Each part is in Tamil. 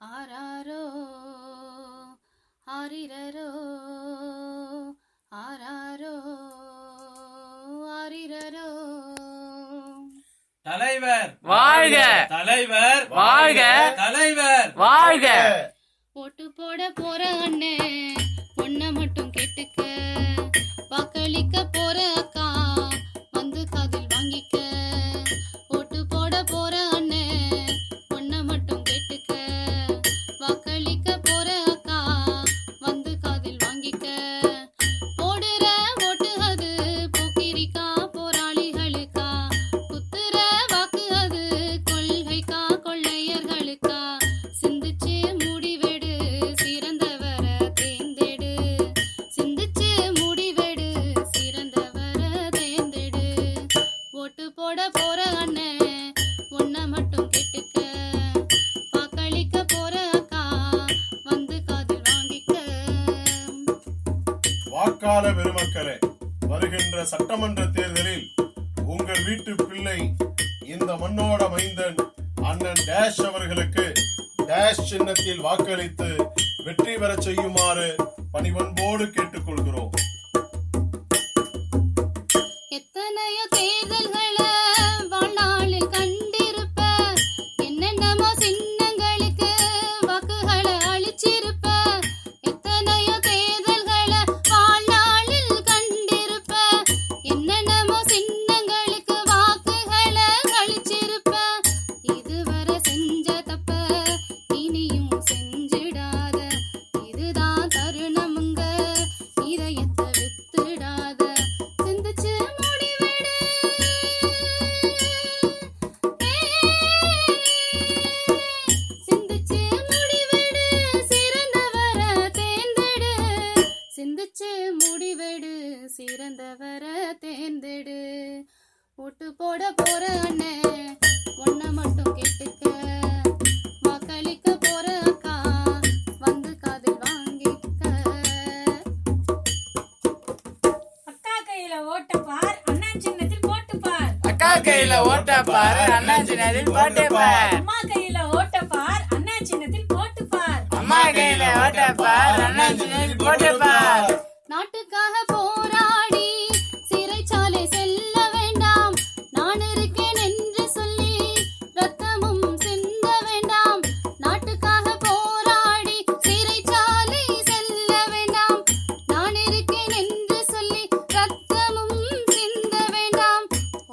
ஆராரோ ஆரிரரோ ஆராரோ ஆரிரரோ. தலைவர் வாழ்க, தலைவர் வாழ்க, தலைவர் வாழ்க. ஓட்டு போட போற அண்ணே ஒன்ன மட்டும் கேட்டுக்க, வாக்களிக்க போற அக்கா வந்து காதில் வாங்கிக்க. ஓட்டு போட போற அண்ணே ஒன்ன மட்டும் கேட்டுக்க, வாக்களிக்க போற அக்கா வந்து காதில் வாங்கிக்க. போடுற ஓட்டு அது போக்கிரிக்கா போராளிகளுக்கா, குத்துற வாக்கு அது கொள்கைக்கா கொள்ளையர்களுக்கா. சிந்திச்சு முடிவெடு சிறந்தவர தேர்ந்தெடு, சிந்திச்சு முடிவெடு சிறந்தவர தேர்ந்தெடு. ஓட்டு போட போற அண்ணே ஒன்ன மட்டும் கேட்டுக்க, வாக்களிக்க போற அக்கா வந்து காதில் வாங்கிக்க. வாக்காளர் பெருமக்களே, வருகின்ற சட்டமன்ற தேர்தலில் உங்கள் வீட்டு பிள்ளை இந்த மண்ணோட மைந்தன் அண்ணன் டேஷ் அவர்களுக்கு டேஷ் சின்னத்தில் வாக்களித்து வெற்றி பெற செய்யுமாறு பணிவன்போடு கேட்டுக்கொள்கிறோம். எத்தனையோ தேர்தல்களை வாழ்நாளில் கண்டிருப்ப, என்னென்னமோ சின்னங்களுக்கு வாக்குகளை அளிச்சிருப்ப. எத்தனையோ தேர்தல்களை வாழ்நாளில் கண்டிருப்ப, என்னென்னமோ சின்னங்களுக்கு வாக்குகளை அளிச்சிருப்ப. இதுவரை செஞ்ச தப்ப இனியும் செஞ்சிடாத, இதுதான் தருணமுங்க இதயத்தை வித்துடாத. சிந்திச்சு முடிவெடு, சிந்திச்சு முடிவெடு சிறந்தவர தேர்ந்தெடு, சிந்திச்சு முடிவெடு சிறந்தவர தேர்ந்தெடு. ஓட்டு போட போற அண்ணே ஒன்ன மட்டும் கேட்டுக்க, வாக்களிக்க போற அக்கா வந்து காதில் வாங்கிக்க. அக்கா கையில ஓட்ட பார், அண்ணா சின்னத்தில் போட்டு பார். அக்கா கையில ஓட்ட பாரு, அண்ணா சின்னத்தில் போட்டு பார். அம்மா கையில ஓட்ட பார், அண்ணா சின்னத்தில் போட்டு பார். அம்மா கையில ஓட்ட பார், அண்ணா சின்னத்தில் போட்டு பார். நாட்டுக்காக போராடி சிறைச்சாலை செல்ல வேண்டாம், நான் இருக்கேன் என்று சொல்லி ரத்தமும் சிந்த வேண்டாம். நாட்டுக்காக போராடி சிறைச்சாலை செல்ல வேண்டாம், நான் இருக்கேன் என்று சொல்லி ரத்தமும் சிந்த வேண்டாம்.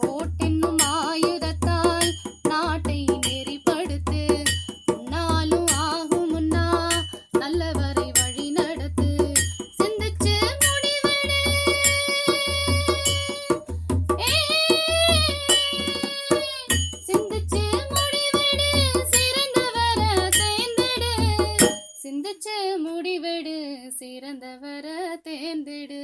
ஓட்டென்னும் ஆயுதத்தால் நாட்டை நெறிப்படுத்து, முன்னாலும் ஆகும் முன்னா நல்லவரை வழி நடத்து. சிந்திச்சு முடிவெடு, சிந்திச்சு முடிவெடு சிறந்தவர தேர்ந்தெடு, சிந்திச்சு முடிவெடு சிறந்தவர தேர்ந்தெடு.